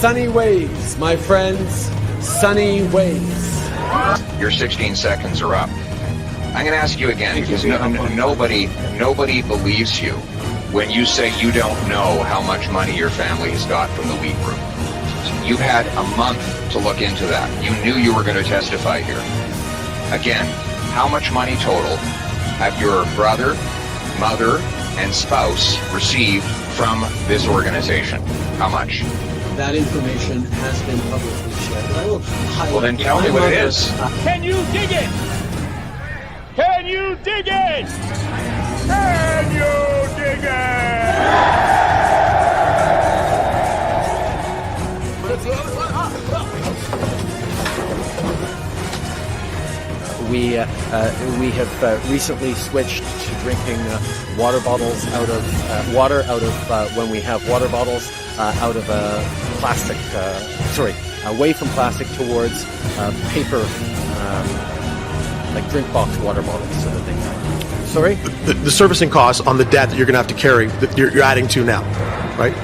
Sunny ways, my friends. Sunny ways. Your 16 seconds are up. I'm going to ask you again because nobody believes you when you say you don't know how much money your family has got from the wheat group. You've had a month to look into that. You knew you were going to testify here. Again, how much money total have your brother, mother, and spouse received from this organization? How much? That information has been publicly shared. I will highlight. Well, then tell me what it is. Can you dig it? Can you dig it? Can you dig it? We have recently switched to drinking water bottles out of water out of when we have water bottles out of plastic. Away from plastic towards paper, like drink box water bottles. Sorry. The servicing costs on the debt that you're going to have to carry that you're adding to now, right?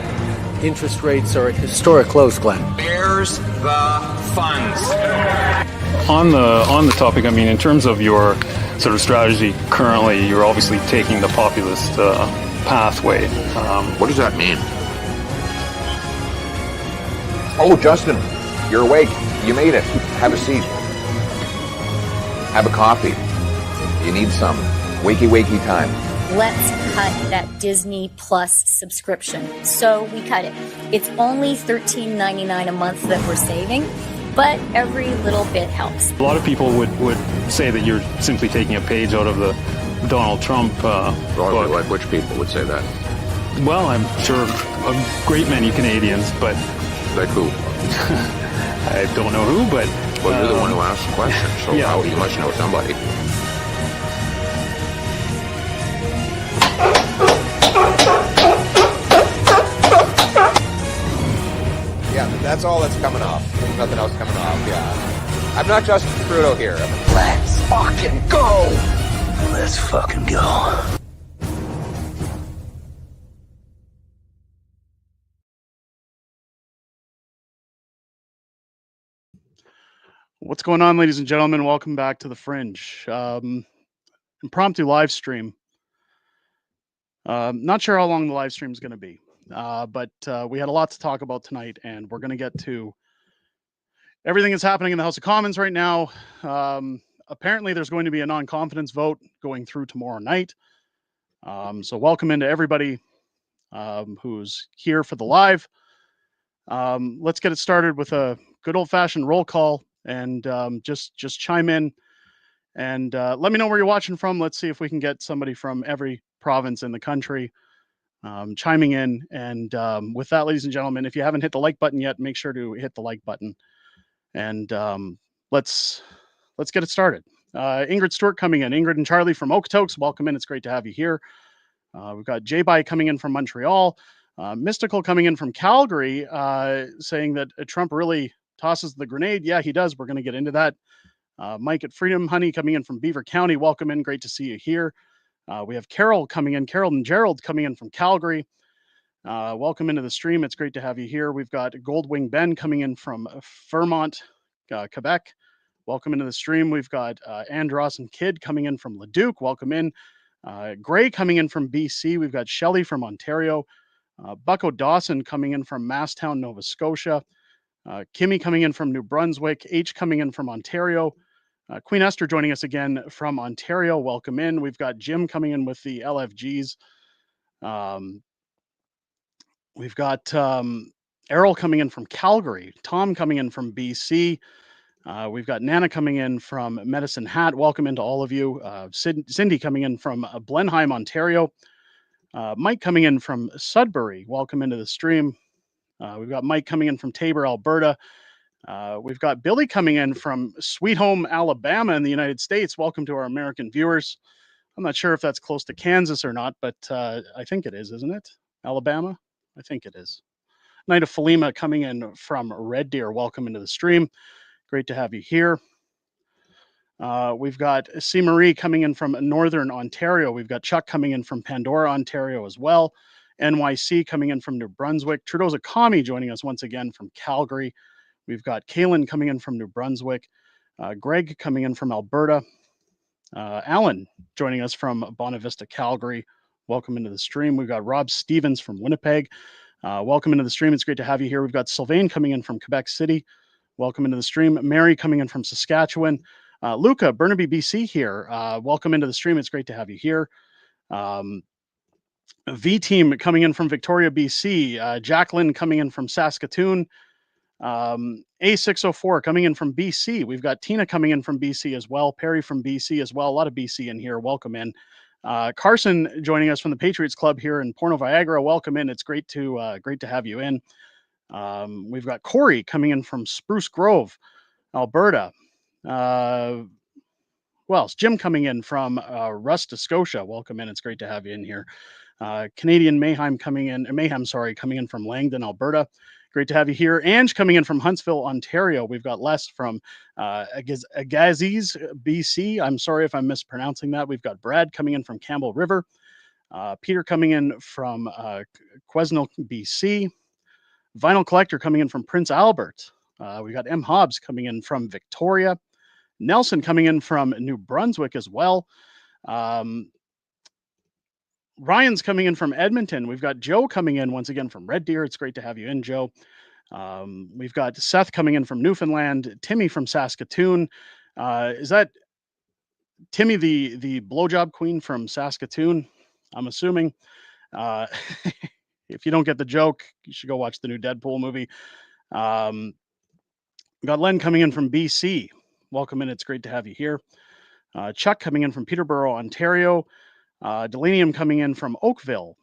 Interest rates are at historic lows, Glenn. There's the funds. On the topic, I mean, in terms of your sort of strategy currently, you're obviously taking the populist pathway. What does that mean? Oh, Justin, you're awake. You made it. Have a seat. Have a coffee. You need some. Wakey time. Let's cut that Disney Plus subscription. So we cut it. It's only $13.99 a month that we're saving, but every little bit helps. A lot of people would say that you're simply taking a page out of the Donald Trump book. Like which people would say that? Well, I'm sure a great many Canadians, but... Like who? I don't know who, but... Well, you're the one who asked the question, so yeah. You must know somebody. Yeah, that's all that's coming off. There's nothing else coming off, yeah. I'm not Justin Trudeau here. Let's fucking go! Let's fucking go. What's going on, ladies and gentlemen? Welcome back to The Fringe. Impromptu live stream. Not sure how long the live stream is going to be, but we had a lot to talk about tonight, and we're going to get to everything that's happening in the House of Commons right now. Apparently, there's going to be a non-confidence vote going through tomorrow night. So welcome into everybody who's here for the live. Let's get it started with a good old-fashioned roll call. And just chime in and let me know where you're watching from. Let's see if we can get somebody from every province in the country chiming in. And with that, ladies and gentlemen, if you haven't hit the like button yet, make sure to hit the like button. And let's get it started. Ingrid Stewart coming in. Ingrid and Charlie from Okotoks, welcome in. It's great to have you here. We've got J-By coming in from Montreal. Mystical coming in from Calgary, saying that Trump really tosses the grenade. Yeah, he does. We're going to get into that. Mike at Freedom Honey coming in from Beaver County. Welcome in. Great to see you here. We have Carol coming in. Carol and Gerald coming in from Calgary. Welcome into the stream. It's great to have you here. We've got Goldwing Ben coming in from Fairmont, Quebec. Welcome into the stream. We've got Andros and Kidd coming in from Leduc. Welcome in. Gray coming in from BC. We've got Shelley from Ontario. Bucko Dawson coming in from Masstown, Nova Scotia. Kimmy coming in from New Brunswick, H coming in from Ontario, Queen Esther joining us again from Ontario. Welcome in. We've got Jim coming in with the LFGs. We've got Errol coming in from Calgary, Tom coming in from BC. We've got Nana coming in from Medicine Hat. Welcome into all of you. Cindy coming in from Blenheim, Ontario. Mike coming in from Sudbury. Welcome into the stream. We've got Mike coming in from Tabor, Alberta. We've got Billy coming in from Sweet Home, Alabama in the United States. Welcome to our American viewers. I'm not sure if that's close to Kansas or not, but I think it is, isn't it? Alabama? I think it is. Night of Falima coming in from Red Deer. Welcome into the stream. Great to have you here. We've got C. Marie coming in from Northern Ontario. We've got Chuck coming in from Pandora, Ontario as well. NYC coming in from New Brunswick. Trudeau's a commie joining us once again from Calgary. We've got Kaylin coming in from New Brunswick. Greg coming in from Alberta. Alan joining us from Bonavista, Calgary. Welcome into the stream. We've got Rob Stevens from Winnipeg. Welcome into the stream. It's great to have you here. We've got Sylvain coming in from Quebec City. Welcome into the stream. Mary coming in from Saskatchewan. Luca, Burnaby, BC here. Welcome into the stream. It's great to have you here. V-Team coming in from Victoria, BC. Jacqueline coming in from Saskatoon. A604 coming in from BC. We've got Tina coming in from BC as well. Perry from BC as well. A lot of BC in here. Welcome in. Carson joining us from the Patriots Club here in Porno Viagra. Welcome in. It's great to have you in. We've got Corey coming in from Spruce Grove, Alberta. Who else? Jim coming in from Rusta, Scotia. Welcome in. It's great to have you in here. Canadian Mayhem coming in from Langdon, Alberta. Great to have you here. Ange coming in from Huntsville, Ontario. We've got Les from Agassiz, BC. I'm sorry if I'm mispronouncing that. We've got Brad coming in from Campbell River. Peter coming in from Quesnel, BC. Vinyl Collector coming in from Prince Albert. We got M. Hobbs coming in from Victoria. Nelson coming in from New Brunswick as well. Ryan's coming in from Edmonton. We've got Joe coming in once again from Red Deer. It's great to have you in, Joe. We've got Seth coming in from Newfoundland. Timmy from Saskatoon. Is that Timmy, the blowjob queen from Saskatoon? I'm assuming. If you don't get the joke, you should go watch the new Deadpool movie. We got Len coming in from BC. Welcome in. It's great to have you here. Chuck coming in from Peterborough, Ontario. Delanium coming in from Oakville.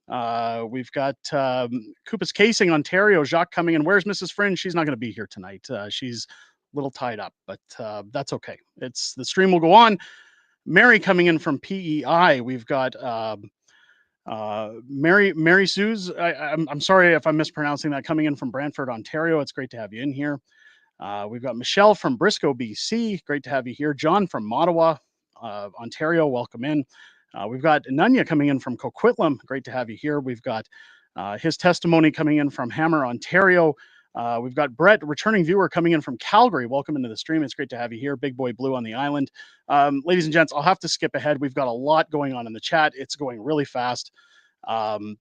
We've got Koopas Casing, Ontario. Jacques coming in. Where's Mrs. Fringe? She's not going to be here tonight. She's a little tied up, but that's okay. The stream will go on. Mary coming in from PEI. We've got Mary Suze. I'm sorry if I'm mispronouncing that. Coming in from Brantford, Ontario. It's great to have you in here. We've got Michelle from Briscoe, BC. Great to have you here. John from Ottawa, Ontario. Welcome in. We've got Nunya coming in from Coquitlam. Great to have you here. We've got his testimony coming in from Hammer, Ontario. We've got Brett, returning viewer, coming in from Calgary. Welcome into the stream. It's great to have you here. Big Boy Blue on the island. Ladies and gents, I'll have to skip ahead. We've got a lot going on in the chat. It's going really fast. I'm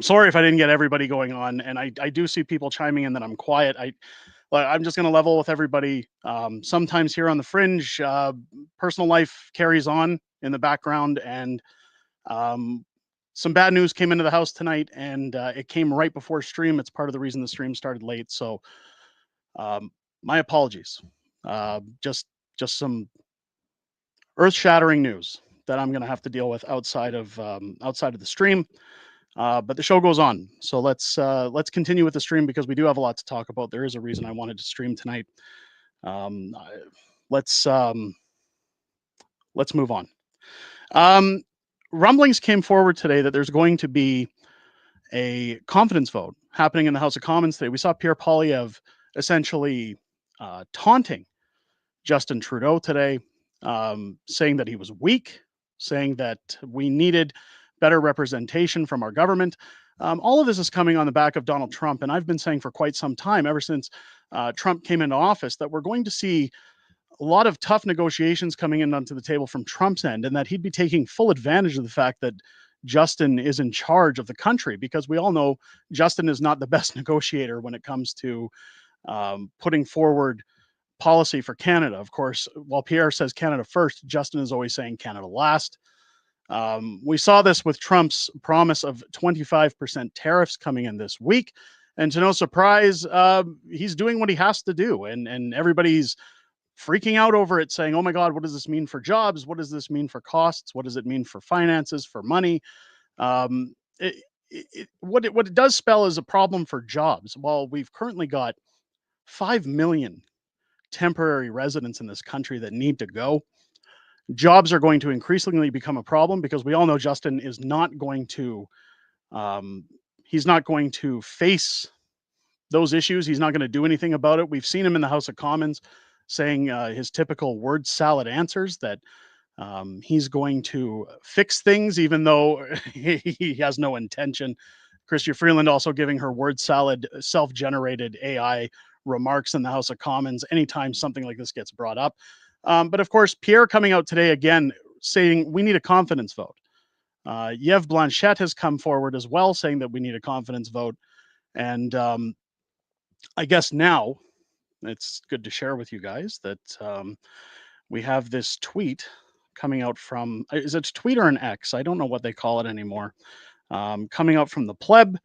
sorry if I didn't get everybody going on, and I do see people chiming in that I'm quiet. I'm just going to level with everybody. Sometimes here on the Fringe, personal life carries on in the background, and some bad news came into the house tonight, and it came right before stream. It's part of the reason the stream started late. So my apologies. Just some earth-shattering news that I'm going to have to deal with outside of the stream. But the show goes on. So let's continue with the stream because we do have a lot to talk about. There is a reason I wanted to stream tonight. Let's move on. Rumblings came forward today that there's going to be a confidence vote happening in the House of Commons today. We saw Pierre Poilievre essentially taunting Justin Trudeau today, saying that he was weak, saying that we needed better representation from our government. All of this is coming on the back of Donald Trump, and I've been saying for quite some time, ever since Trump came into office, that we're going to see a lot of tough negotiations coming in onto the table from Trump's end, and that he'd be taking full advantage of the fact that Justin is in charge of the country, because we all know Justin is not the best negotiator when it comes to putting forward policy for Canada. Of course, while Pierre says Canada first, Justin is always saying Canada last. We saw this with Trump's promise of 25% tariffs coming in this week. And to no surprise, he's doing what he has to do. And everybody's freaking out over it, saying, oh my God, what does this mean for jobs? What does this mean for costs? What does it mean for finances, for money? What it does spell is a problem for jobs. While we've currently got 5 million temporary residents in this country that need to go, jobs are going to increasingly become a problem, because we all know Justin is not going to face those issues. He's not going to do anything about it. We've seen him in the House of Commons saying his typical word salad answers that He's going to fix things, even though he has no intention. Chrystia Freeland also giving her word salad, self-generated AI remarks in the House of Commons anytime something like this gets brought up. But of course, Pierre coming out today again saying we need a confidence vote. Yev Blanchette has come forward as well saying that we need a confidence vote. And I guess now it's good to share with you guys that we have this tweet coming out from, is it a tweet or an X? I don't know what they call it anymore. Coming out from the pleb,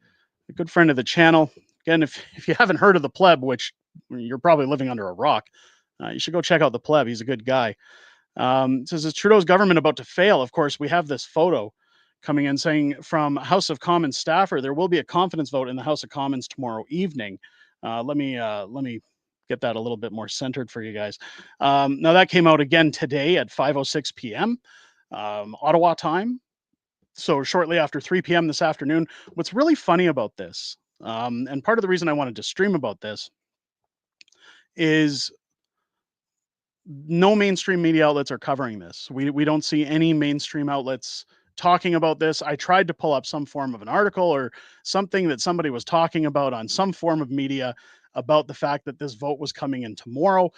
a good friend of the channel. Again, if you haven't heard of the pleb, which you're probably living under a rock, you should go check out the pleb. He's a good guy. It says, is Trudeau's government about to fail? Of course, we have this photo coming in saying from House of Commons staffer, there will be a confidence vote in the House of Commons tomorrow evening. Let me get that a little bit more centered for you guys. Now that came out again today at 5:06 p.m. Ottawa time. So shortly after 3 p.m. this afternoon. What's really funny about this, and part of the reason I wanted to stream about this, is no mainstream media outlets are covering this. We don't see any mainstream outlets talking about this. I tried to pull up some form of an article or something that somebody was talking about on some form of media about the fact that this vote was coming in tomorrow.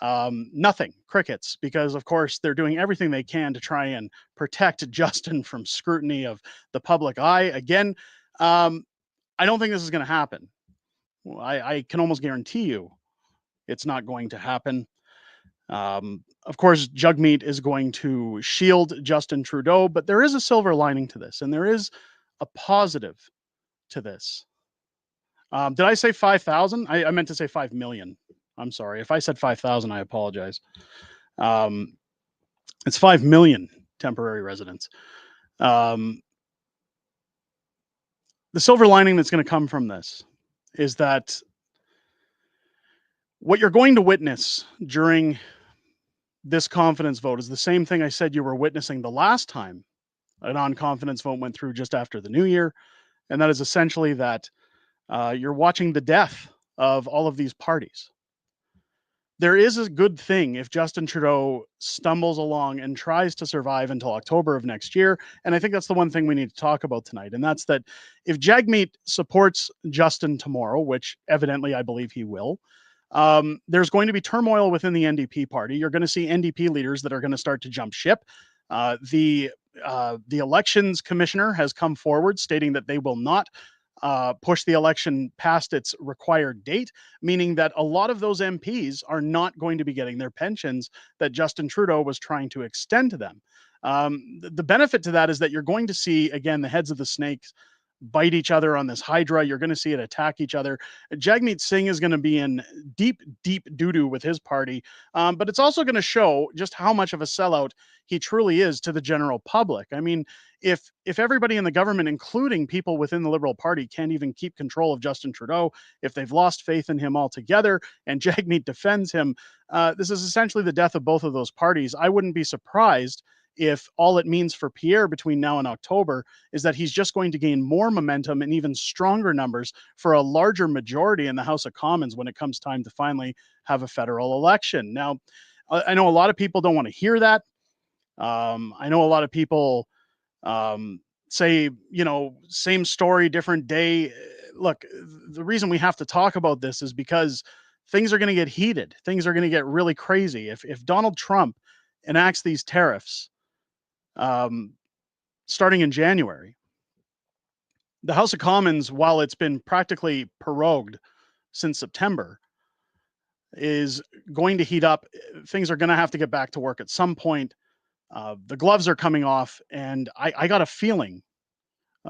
Nothing, crickets, because of course they're doing everything they can to try and protect Justin from scrutiny of the public eye. Again, I don't think this is going to happen. I can almost guarantee you it's not going to happen. Of course, Jugmeat is going to shield Justin Trudeau, but there is a silver lining to this, and there is a positive to this. Did I say 5,000? I meant to say 5 million. I'm sorry. If I said 5,000, I apologize. It's 5 million temporary residents. The silver lining that's going to come from this is that what you're going to witness during this confidence vote is the same thing I said you were witnessing the last time a non-confidence vote went through just after the new year. And that is essentially that you're watching the death of all of these parties. There is a good thing if Justin Trudeau stumbles along and tries to survive until October of next year. And I think that's the one thing we need to talk about tonight. And that's that if Jagmeet supports Justin tomorrow, which evidently I believe he will, there's going to be turmoil within the NDP party. You're going to see NDP leaders that are going to start to jump ship. The elections commissioner has come forward stating that they will not push the election past its required date, meaning that a lot of those MPs are not going to be getting their pensions that Justin Trudeau was trying to extend to them. The benefit to that is that you're going to see, again, the heads of the snakes bite each other on this hydra. You're going to see it attack each other. Jagmeet Singh is going to be in deep doo-doo with his party, but it's also going to show just how much of a sellout he truly is to the general public. I mean, if everybody in the government, including people within the Liberal Party, can't even keep control of Justin Trudeau, if they've lost faith in him altogether, and Jagmeet defends him, this is essentially the death of both of those parties. I wouldn't be surprised if all it means for Pierre between now and October is that he's just going to gain more momentum and even stronger numbers for a larger majority in the House of Commons when it comes time to finally have a federal election. Now, I know a lot of people don't want to hear that. I know a lot of people say, same story, different day. Look, the reason we have to talk about this is because things are going to get heated. Things are going to get really crazy. If Donald Trump enacts these tariffs, starting in January, the House of Commons, while it's been practically prorogued since September, is going to heat up. Things are going to have to get back to work at some point. The gloves are coming off, and I got a feeling,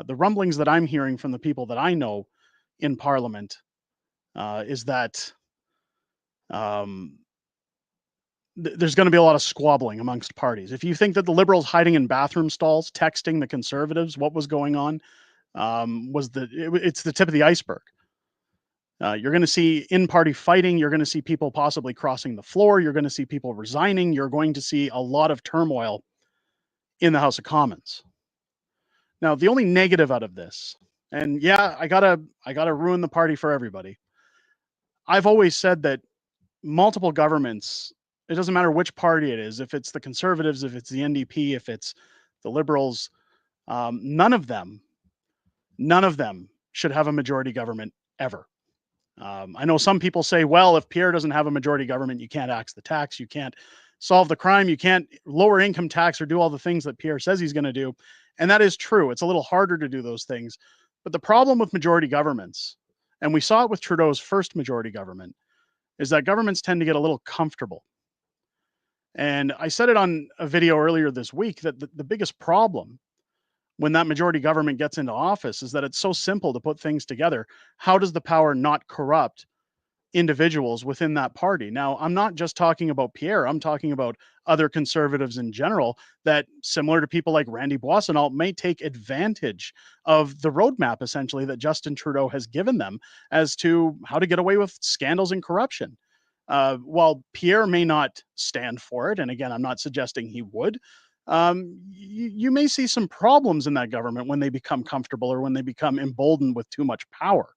the rumblings that I'm hearing from the people that I know in Parliament is that there's going to be a lot of squabbling amongst parties. If you think that the Liberals hiding in bathroom stalls, texting the Conservatives what was going on, it's the tip of the iceberg. You're going to see in-party fighting. You're going to see people possibly crossing the floor. You're going to see people resigning. You're going to see a lot of turmoil in the House of Commons. Now, the only negative out of this, and yeah, I gotta ruin the party for everybody. I've always said that multiple governments It doesn't matter which party it is, if it's the Conservatives, if it's the NDP, if it's the Liberals, none of them should have a majority government ever. I know some people say, well, if Pierre doesn't have a majority government, you can't axe the tax, you can't solve the crime, you can't lower income tax or do all the things that Pierre says he's going to do. And that is true. It's a little harder to do those things. But the problem with majority governments, and we saw it with Trudeau's first majority government, is that governments tend to get a little comfortable. And I said it on a video earlier this week that the biggest problem when that majority government gets into office is that it's so simple to put things together. How does the power not corrupt individuals within that party? Now, I'm not just talking about Pierre, I'm talking about other conservatives in general that, similar to people like Randy Boissonnault, may take advantage of the roadmap essentially that Justin Trudeau has given them as to how to get away with scandals and corruption. While Pierre may not stand for it, and again, I'm not suggesting he would, you may see some problems in that government when they become comfortable or when they become emboldened with too much power.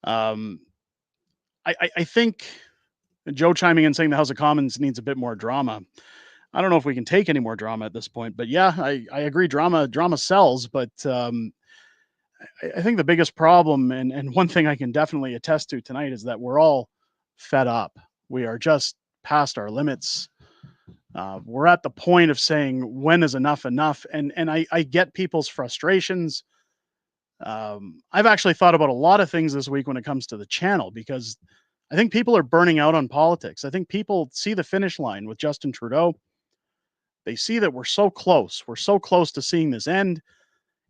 I think Joe chiming in saying the House of Commons needs a bit more drama. I don't know if we can take any more drama at this point, but yeah, I agree. Drama sells, but I think the biggest problem, and one thing I can definitely attest to tonight, is that we're all fed up. We are just past our limits. We're at the point of saying, when is enough enough? And I get people's frustrations. I've actually thought about a lot of things this week when it comes to the channel, because I think people are burning out on politics. I think people see the finish line with Justin Trudeau. They see that we're so close. We're so close to seeing this end,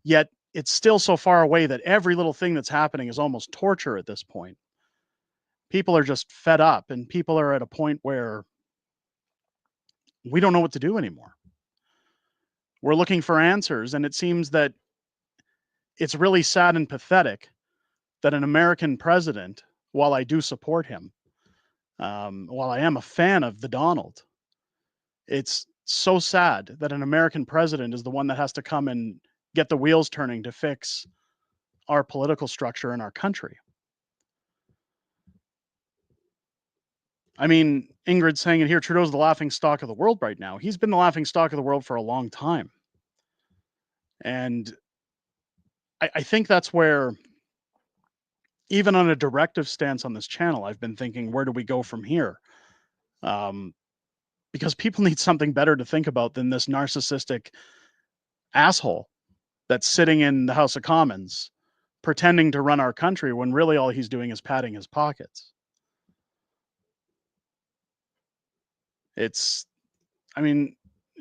yet it's still so far away that every little thing that's happening is almost torture at this point. People are just fed up, and people are at a point where we don't know what to do anymore. We're looking for answers, and it seems that it's really sad and pathetic that an American president, while I do support him, while I am a fan of the Donald, it's so sad that an American president is the one that has to come and get the wheels turning to fix our political structure in our country. I mean, Ingrid's saying it here, Trudeau's the laughing stock of the world right now. He's been the laughing stock of the world for a long time. And I think that's where, even on a directive stance on this channel, I've been thinking, where do we go from here? Because people need something better to think about than this narcissistic asshole that's sitting in the House of Commons pretending to run our country when really all he's doing is padding his pockets. I mean,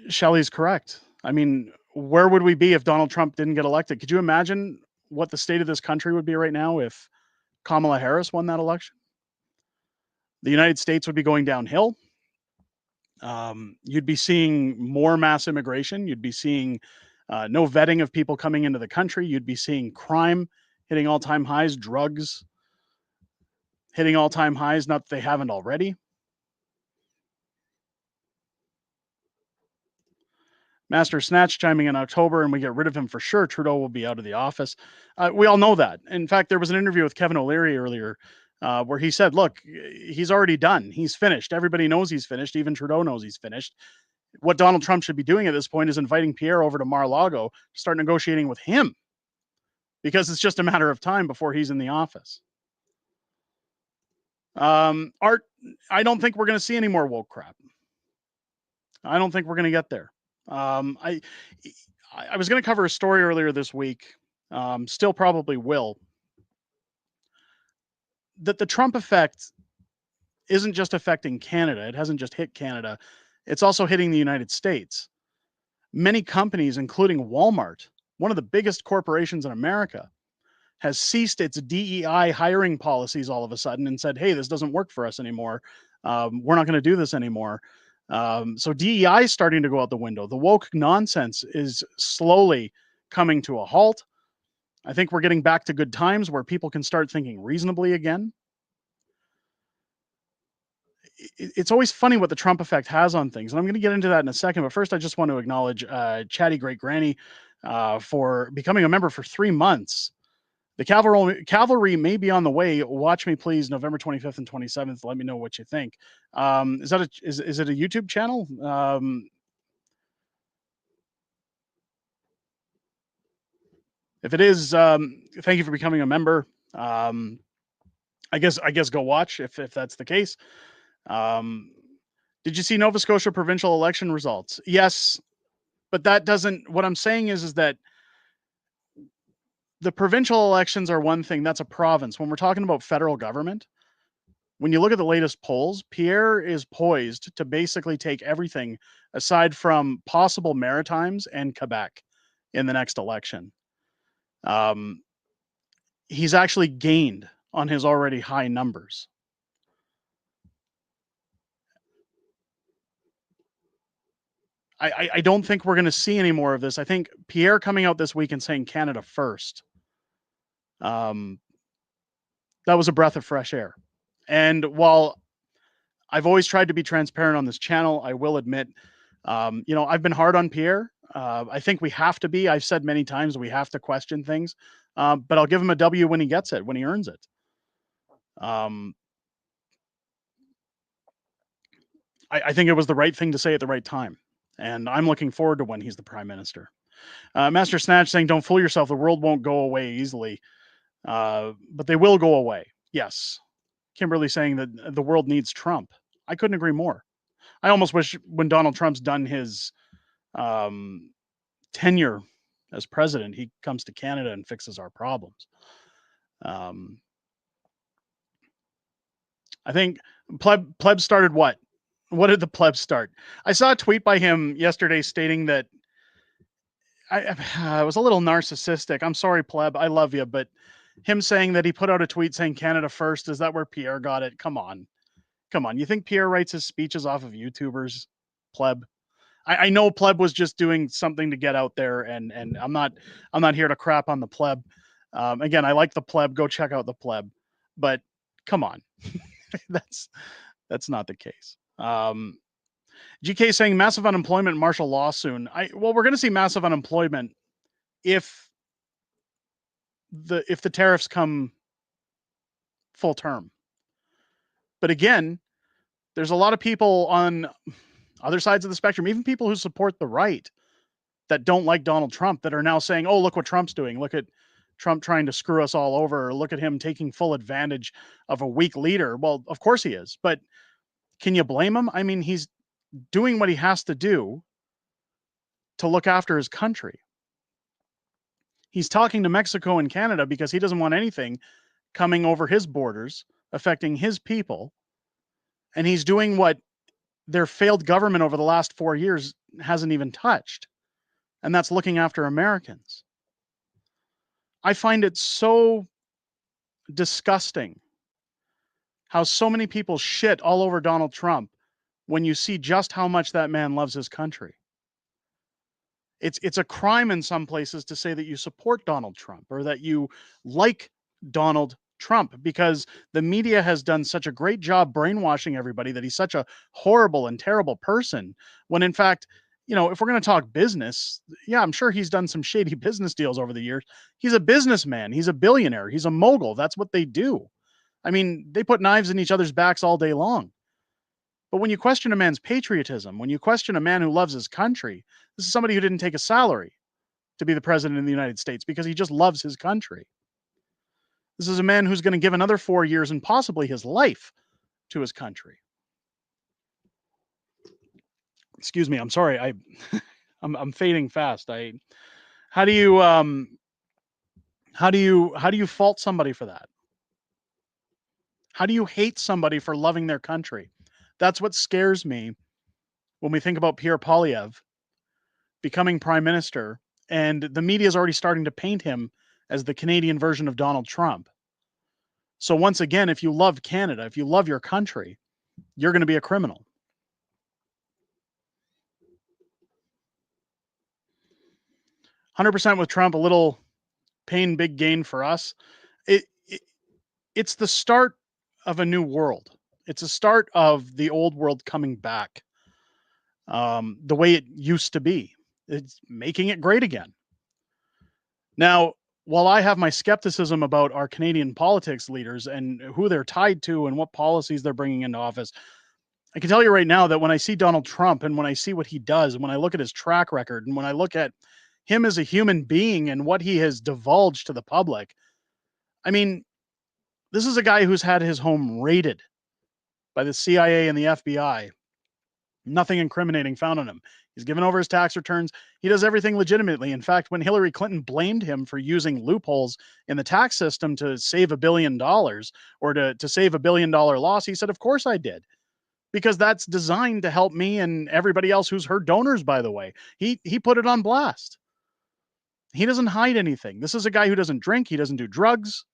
Shelley's correct. I mean, where would we be if Donald Trump didn't get elected? Could you imagine what the state of this country would be right now if Kamala Harris won that election? The United States would be going downhill. You'd be seeing more mass immigration. You'd be seeing no vetting of people coming into the country. You'd be seeing crime hitting all-time highs, drugs hitting all-time highs, not that they haven't already. Master Snatch chiming in October, and we get rid of him for sure. Trudeau will be out of the office. We all know that. In fact, there was an interview with Kevin O'Leary earlier where he said, look, he's already done. He's finished. Everybody knows he's finished. Even Trudeau knows he's finished. What Donald Trump should be doing at this point is inviting Pierre over to Mar-a-Lago to start negotiating with him, because it's just a matter of time before he's in the office. Art, I don't think we're going to see any more woke crap. I don't think we're going to get there. I was going to cover a story earlier this week, still probably will, that the Trump effect isn't just affecting Canada. It hasn't just hit Canada. It's also hitting the United States. Many companies, including Walmart, one of the biggest corporations in America, has ceased its DEI hiring policies all of a sudden and said, hey, this doesn't work for us anymore. We're not going to do this anymore. So DEI is starting to go out the window. The woke nonsense is slowly coming to a halt. I think we're getting back to good times where people can start thinking reasonably again. It's always funny what the Trump effect has on things, and I'm going to get into that in a second. But first, I just want to acknowledge Chatty Great Granny for becoming a member for 3 months. The cavalry may be on the way. Watch me, please, November 25th and 27th. Let me know what you think. Is it a YouTube channel? If it is, thank you for becoming a member. I guess go watch if that's the case. Did you see Nova Scotia provincial election results? Yes, but that doesn't. What I'm saying is that the provincial elections are one thing. That's a province. When we're talking about federal government, when you look at the latest polls, Pierre is poised to basically take everything aside from possible Maritimes and Quebec in the next election. He's actually gained on his already high numbers. I don't think we're going to see any more of this. I think Pierre coming out this week and saying Canada first, that was a breath of fresh air. And while I've always tried to be transparent on this channel, I will admit, I've been hard on Pierre. I think we have to be. I've said many times we have to question things, but I'll give him a W when he gets it, when he earns it. I think it was the right thing to say at the right time. And I'm looking forward to when he's the prime minister. Master Snatch saying, don't fool yourself. The world won't go away easily, but they will go away. Yes. Kimberly saying that the world needs Trump. I couldn't agree more. I almost wish when Donald Trump's done his tenure as president, he comes to Canada and fixes our problems. I think pleb started what? What did the pleb start? I saw a tweet by him yesterday stating that I was a little narcissistic. I'm sorry, pleb. I love you, but him saying that he put out a tweet saying Canada first, is that where Pierre got it? Come on. You think Pierre writes his speeches off of YouTubers, pleb? I know pleb was just doing something to get out there, and I'm not here to crap on the pleb. Again, I like the pleb. Go check out the pleb, but come on, that's not the case. GK saying massive unemployment, martial law soon. We're going to see massive unemployment if the tariffs come full term. But again, there's a lot of people on other sides of the spectrum, even people who support the right, that don't like Donald Trump, that are now saying, oh, look what Trump's doing. Look at Trump trying to screw us all over. Or look at him taking full advantage of a weak leader. Well, of course he is. But can you blame him? I mean, he's doing what he has to do to look after his country. He's talking to Mexico and Canada because he doesn't want anything coming over his borders, affecting his people. And he's doing what their failed government over the last 4 years hasn't even touched. And that's looking after Americans. I find it so disgusting how so many people shit all over Donald Trump when you see just how much that man loves his country. It's a crime in some places to say that you support Donald Trump or that you like Donald Trump, because the media has done such a great job brainwashing everybody that he's such a horrible and terrible person, when in fact, if we're going to talk business, yeah, I'm sure he's done some shady business deals over the years. He's a businessman. He's a billionaire. He's a mogul. That's what they do. I mean, they put knives in each other's backs all day long. But when you question a man's patriotism, when you question a man who loves his country, this is somebody who didn't take a salary to be the president of the United States because he just loves his country. This is a man who's going to give another 4 years and possibly his life to his country. Excuse me. I'm sorry. I'm fading fast. How do you fault somebody for that? How do you hate somebody for loving their country? That's what scares me when we think about Pierre Poilievre becoming prime minister, and the media is already starting to paint him as the Canadian version of Donald Trump. So once again, if you love Canada, if you love your country, you're going to be a criminal. "100% with Trump, a little pain, big gain for us." It's the start of a new world. It's a start of the old world coming back the way it used to be. It's making it great again. Now, while I have my skepticism about our Canadian politics leaders and who they're tied to and what policies they're bringing into office, I can tell you right now that when I see Donald Trump and when I see what he does, and when I look at his track record, and when I look at him as a human being and what he has divulged to the public, I mean, this is a guy who's had his home raided by the CIA and the FBI. Nothing incriminating found on him. He's given over his tax returns. He does everything legitimately. In fact, when Hillary Clinton blamed him for using loopholes in the tax system to save $1 billion or to save $1 billion loss, he said, "Of course I did. Because that's designed to help me and everybody else who's her donors, by the way." He put it on blast. He doesn't hide anything. This is a guy who doesn't drink. He doesn't do drugs.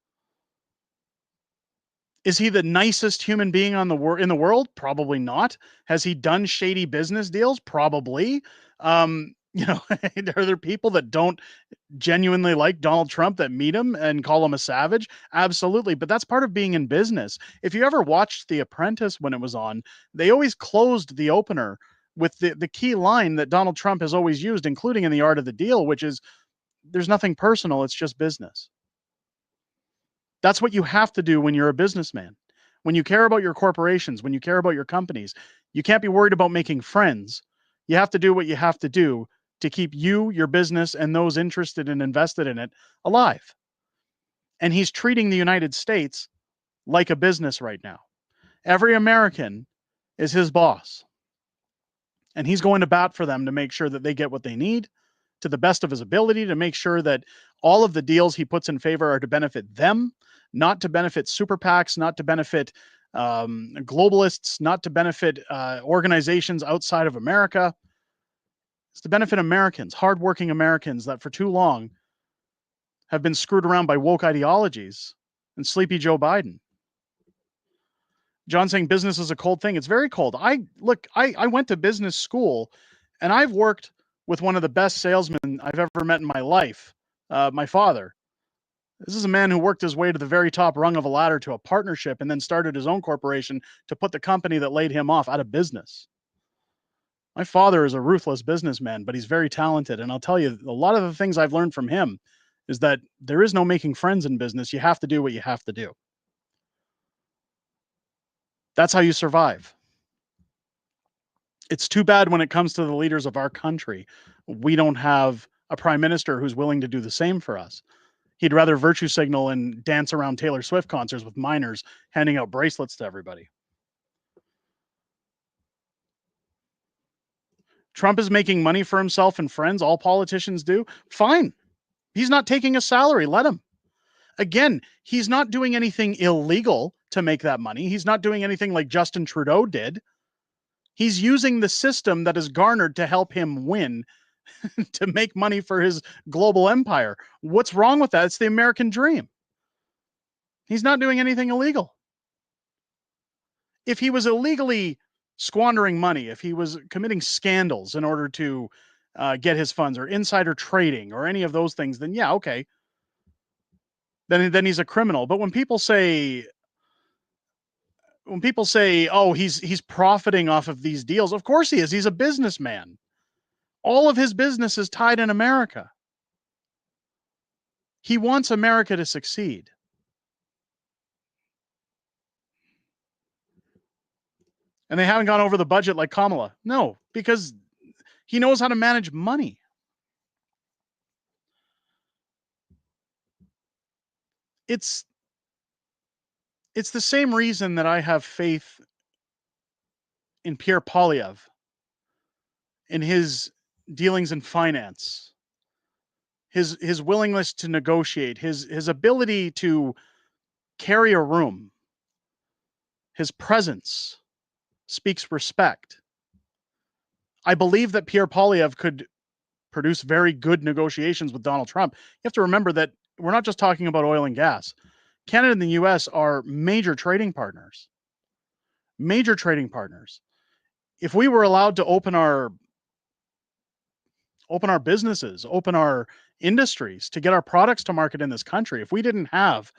Is he the nicest human being in the world? Probably not. Has he done shady business deals? Probably. Are there people that don't genuinely like Donald Trump that meet him and call him a savage? Absolutely. But that's part of being in business. If you ever watched The Apprentice when it was on, they always closed the opener with the key line that Donald Trump has always used, including in The Art of the Deal, which is, "There's nothing personal. It's just business." That's what you have to do when you're a businessman. When you care about your corporations, when you care about your companies, you can't be worried about making friends. You have to do what you have to do to keep you, your business, and those interested and invested in it alive. And he's treating the United States like a business right now. Every American is his boss. And he's going to bat for them to make sure that they get what they need to the best of his ability, to make sure that all of the deals he puts in favor are to benefit them, not to benefit super PACs, not to benefit globalists, not to benefit organizations outside of America. It's to benefit Americans, hardworking Americans that for too long have been screwed around by woke ideologies and sleepy Joe Biden. John saying business is a cold thing. It's very cold. I went to business school and I've worked with one of the best salesmen I've ever met in my life, my father. This is a man who worked his way to the very top rung of a ladder to a partnership and then started his own corporation to put the company that laid him off out of business. My father is a ruthless businessman, but he's very talented. And I'll tell you, a lot of the things I've learned from him is that there is no making friends in business. You have to do what you have to do. That's how you survive. It's too bad when it comes to the leaders of our country, we don't have a prime minister who's willing to do the same for us. He'd rather virtue signal and dance around Taylor Swift concerts with minors, handing out bracelets to everybody. Trump is making money for himself and friends. All politicians do. Fine. He's not taking a salary. Let him. Again, he's not doing anything illegal to make that money. He's not doing anything like Justin Trudeau did. He's using the system that is garnered to help him win to make money for his global empire. What's wrong with that? It's the American dream. He's not doing anything illegal. If he was illegally squandering money, if he was committing scandals in order to get his funds or insider trading or any of those things, then yeah, okay. Then he's a criminal. But when people say, "Oh, he's profiting off of these deals," of course he is. He's a businessman. All of his business is tied in America. He wants America to succeed. And they haven't gone over the budget like Kamala. No, because he knows how to manage money. It's the same reason that I have faith in Pierre Poilievre, in his dealings in finance, his willingness to negotiate, his ability to carry a room, his presence speaks respect. I believe that Pierre Poilievre could produce very good negotiations with Donald Trump. You have to remember that we're not just talking about oil and gas. Canada and the US are major trading partners. Major trading partners. If we were allowed to open our businesses, open our industries to get our products to market in this country, if we didn't have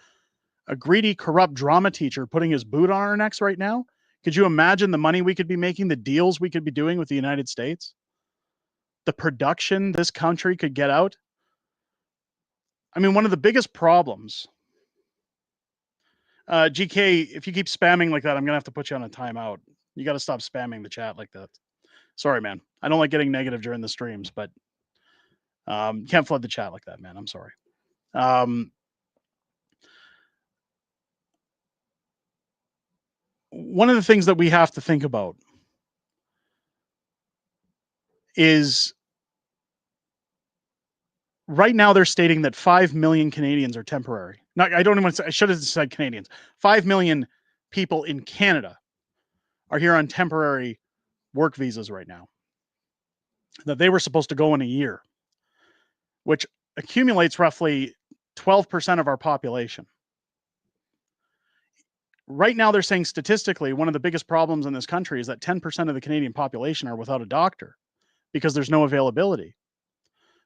a greedy, corrupt drama teacher putting his boot on our necks right now, could you imagine the money we could be making, the deals we could be doing with the United States? The production this country could get out? I mean, one of the biggest problems, GK, if you keep spamming like that, I'm going to have to put you on a timeout. You got to stop spamming the chat like that. Sorry, man. I don't like getting negative during the streams, but can't flood the chat like that, man. I'm sorry. One of the things that we have to think about is right now they're stating that 5 million Canadians are temporary. Not, I don't even want to say, I should have said Canadians. 5 million people in Canada are here on temporary work visas right now. That they were supposed to go in a year, which accumulates roughly 12% of our population. Right now, they're saying statistically, one of the biggest problems in this country is that 10% of the Canadian population are without a doctor because there's no availability.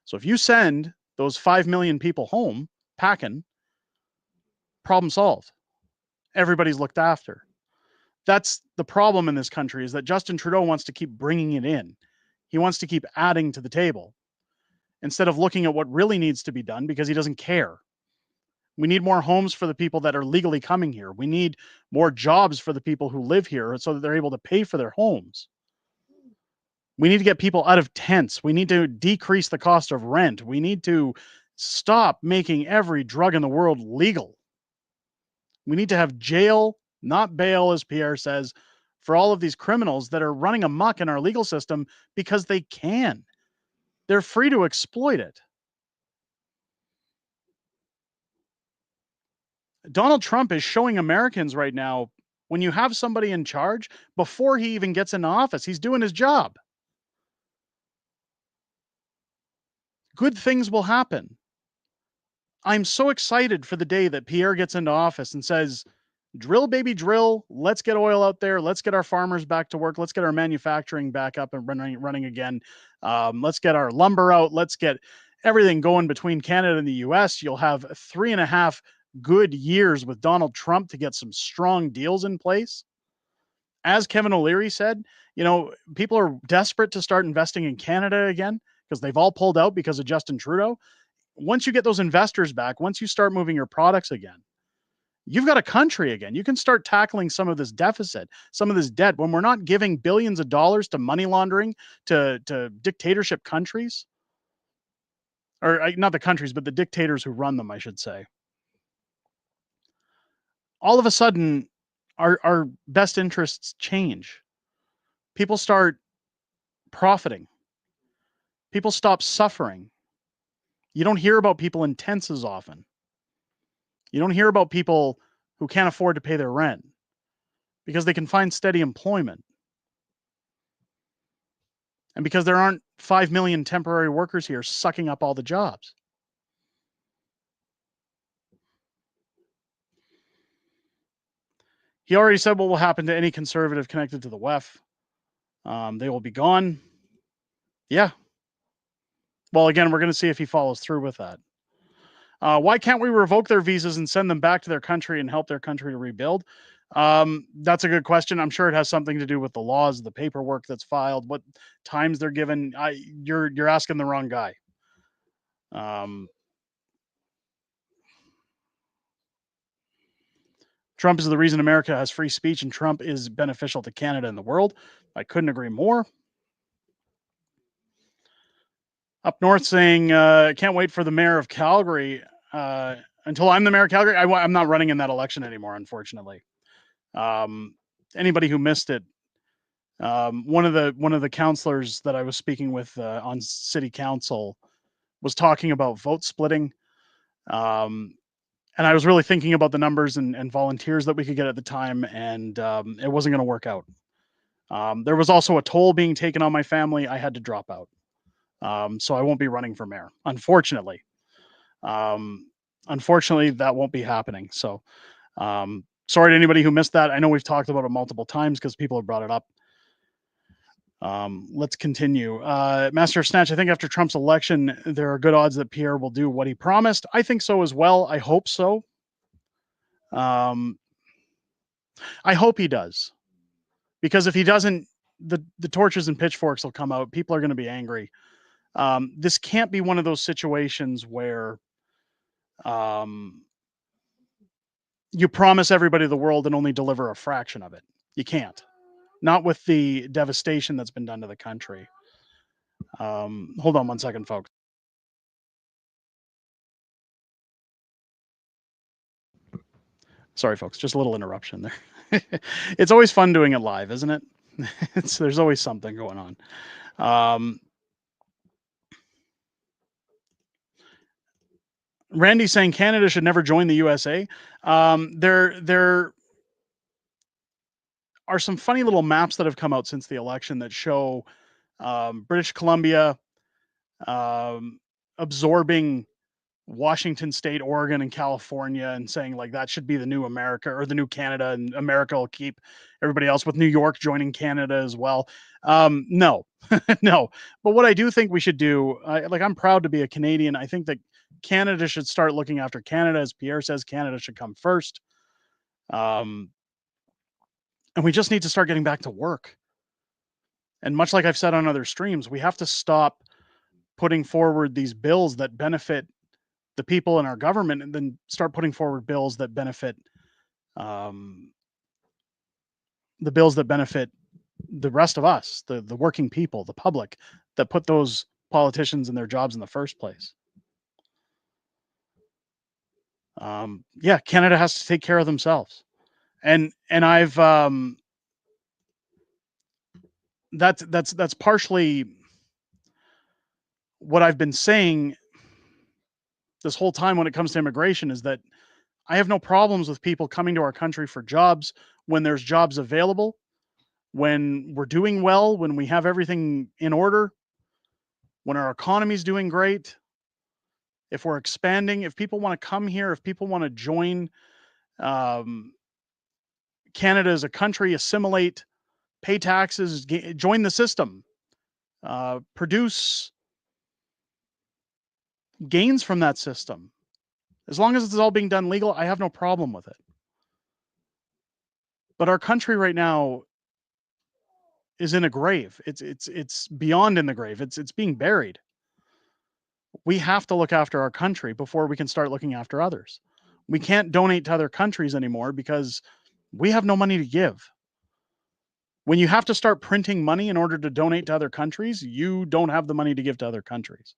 So if you send those 5 million people home packing, problem solved. Everybody's looked after. That's the problem in this country, is that Justin Trudeau wants to keep bringing it in. He wants to keep adding to the table instead of looking at what really needs to be done, because he doesn't care. We need more homes for the people that are legally coming here. We need more jobs for the people who live here so that they're able to pay for their homes. We need to get people out of tents. We need to decrease the cost of rent. We need to stop making every drug in the world legal. We need to have jail, not bail, as Pierre says, for all of these criminals that are running amok in our legal system because they can. They're free to exploit it. Donald Trump is showing Americans right now, when you have somebody in charge, before he even gets into office, he's doing his job. Good things will happen. I'm so excited for the day that Pierre gets into office and says, drill, baby, drill. Let's get oil out there. Let's get our farmers back to work. Let's get our manufacturing back up and running again. Let's get our lumber out. Let's get everything going between Canada and the US. You'll have 3.5 good years with Donald Trump to get some strong deals in place. As Kevin O'Leary said, people are desperate to start investing in Canada again because they've all pulled out because of Justin Trudeau. Once you get those investors back, once you start moving your products again, you've got a country again. You can start tackling some of this deficit, some of this debt, when we're not giving billions of dollars to money laundering, to dictatorship countries. Or not the countries, but the dictators who run them, I should say. All of a sudden, our best interests change. People start profiting. People stop suffering. You don't hear about people in tents as often. You don't hear about people who can't afford to pay their rent because they can find steady employment. And because there aren't 5 million temporary workers here sucking up all the jobs. He already said what will happen to any conservative connected to the WEF. They will be gone. Yeah. Well, again, we're going to see if he follows through with that. Why can't we revoke their visas and send them back to their country and help their country to rebuild? That's a good question. I'm sure it has something to do with the laws, the paperwork that's filed, what times they're given. You're asking the wrong guy. Trump is the reason America has free speech, and Trump is beneficial to Canada and the world. I couldn't agree more. Up north saying, can't wait for the mayor of Calgary. Until I'm the mayor of Calgary, I'm not running in that election anymore, unfortunately. Anybody who missed it, one of the counselors that I was speaking with on city council was talking about vote splitting. And I was really thinking about the numbers and volunteers that we could get at the time, and it wasn't going to work out. There was also a toll being taken on my family. I had to drop out. So I won't be running for mayor, unfortunately. Unfortunately, that won't be happening. So sorry to anybody who missed that. I know we've talked about it multiple times because people have brought it up. Let's continue. Master of Snatch, I think after Trump's election, there are good odds that Pierre will do what he promised. I think so as well. I hope so. I hope he does. Because if he doesn't, the torches and pitchforks will come out. People are going to be angry. This can't be one of those situations where You promise everybody the world and only deliver a fraction of it. You can't. Not with the devastation that's been done to the country. Hold on one second, folks. Sorry, folks. Just a little interruption there. It's always fun doing it live, isn't it? There's always something going on. Randy saying Canada should never join the USA. There are some funny little maps that have come out since the election that show British Columbia absorbing Washington State, Oregon, and California, and saying like that should be the new America or the new Canada, and America will keep everybody else, with New York joining Canada as well. No, no. But what I do think we should do, I'm proud to be a Canadian. I think that Canada should start looking after Canada. As Pierre says, Canada should come first. And we just need to start getting back to work. And much like I've said on other streams, we have to stop putting forward these bills that benefit the people in our government, and then start putting forward bills that benefit the rest of us, the working people, the public, that put those politicians in their jobs in the first place. Yeah, Canada has to take care of themselves. And I've that's partially what I've been saying this whole time when it comes to immigration, is that I have no problems with people coming to our country for jobs when there's jobs available, when we're doing well, when we have everything in order, when our economy's doing great, if we're expanding, if people want to come here, if people want to join Canada as a country, assimilate, pay taxes, join the system, produce gains from that system. As long as it's all being done legal, I have no problem with it. But our country right now is in a grave. It's beyond in the grave. It's being buried. We have to look after our country before we can start looking after others. We can't donate to other countries anymore because we have no money to give. When you have to start printing money in order to donate to other countries, you don't have the money to give to other countries.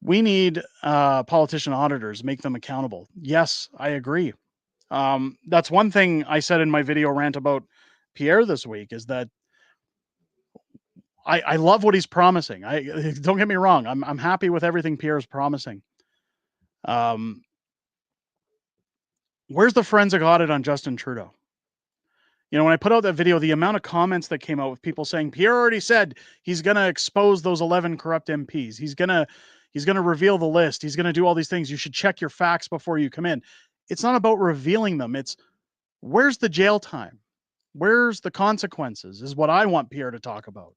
We need politician auditors, make them accountable. Yes, I agree. That's one thing I said in my video rant about Pierre this week, is that I love what he's promising. Don't get me wrong. I'm happy with everything Pierre is promising. Where's the forensic audit on Justin Trudeau? You know, when I put out that video, the amount of comments that came out with people saying Pierre already said he's going to expose those 11 corrupt MPs. He's going to reveal the list. He's going to do all these things. You should check your facts before you come in. It's not about revealing them. It's where's the jail time? Where's the consequences is what I want Pierre to talk about.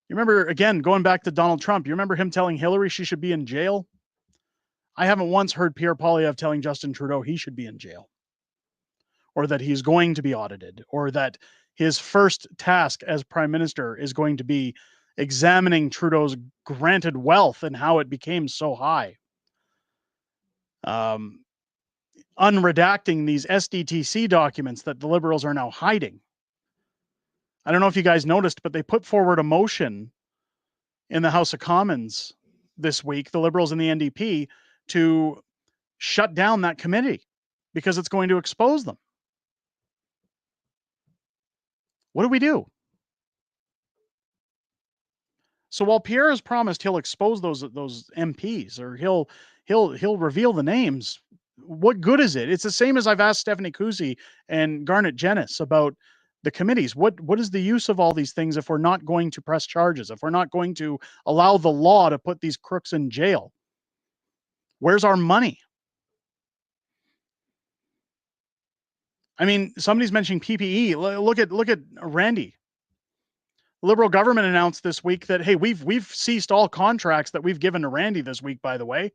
You remember, again, going back to Donald Trump, you remember him telling Hillary she should be in jail? I haven't once heard Pierre Poilievre telling Justin Trudeau he should be in jail, or that he's going to be audited, or that his first task as prime minister is going to be examining Trudeau's granted wealth and how it became so high. Unredacting these SDTC documents that the Liberals are now hiding. I don't know if you guys noticed, but they put forward a motion in the House of Commons this week, the Liberals and the NDP, to shut down that committee because it's going to expose them. What do we do? So while Pierre has promised he'll expose those MPs, or he'll reveal the names, what good is it? It's the same as I've asked Stephanie Kusi and Garnet Jennis about the committees. What is the use of all these things if we're not going to press charges, if we're not going to allow the law to put these crooks in jail? Where's our money? I mean, somebody's mentioning PPE. Look at Randy. The Liberal government announced this week that, hey, we've ceased all contracts that we've given to Randy this week, by the way.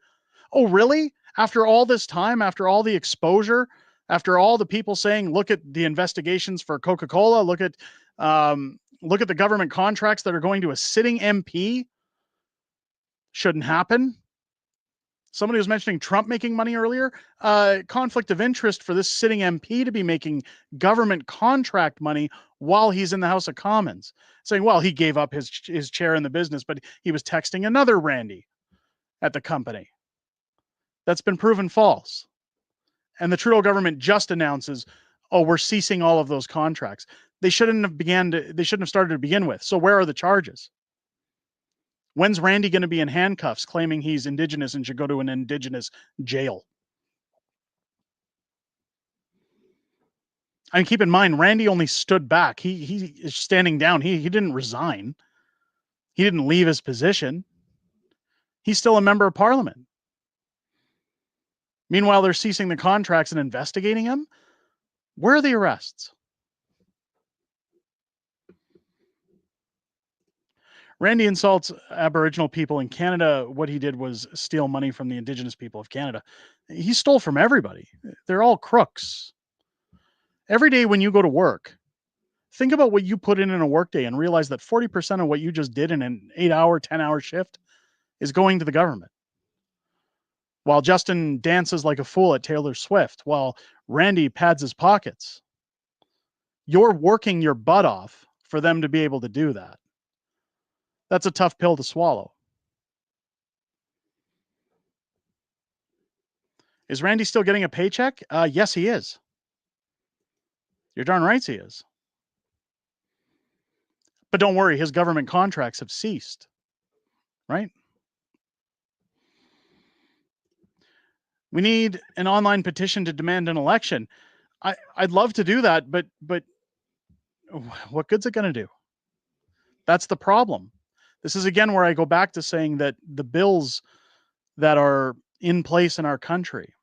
Oh, really? After all this time, after all the exposure, after all the people saying, look at the investigations for Coca-Cola, look at look at the government contracts that are going to a sitting MP. Shouldn't happen. Somebody was mentioning Trump making money earlier. Conflict of interest for this sitting MP to be making government contract money while he's in the House of Commons. Saying, well, he gave up his chair in the business, but he was texting another Randy at the company. That's been proven false. And the Trudeau government just announces, oh, we're ceasing all of those contracts. They shouldn't have started to begin with. So where are the charges? When's Randy going to be in handcuffs claiming he's Indigenous and should go to an Indigenous jail? I mean, keep in mind, Randy only stood back. He is standing down. He didn't resign. He didn't leave his position. He's still a member of parliament. Meanwhile, they're ceasing the contracts and investigating him. Where are the arrests? Randy insults Aboriginal people in Canada. What he did was steal money from the Indigenous people of Canada. He stole from everybody. They're all crooks. Every day when you go to work, think about what you put in a workday and realize that 40% of what you just did in an 8-hour, 10-hour shift is going to the government. While Justin dances like a fool at Taylor Swift, while Randy pads his pockets, you're working your butt off for them to be able to do that. That's a tough pill to swallow. Is Randy still getting a paycheck? Yes, he is. You're darn right he is. But don't worry, his government contracts have ceased, right? We need an online petition to demand an election. I'd love to do that, but what good's it going to do? That's the problem. This is again where I go back to saying that the bills that are in place in our country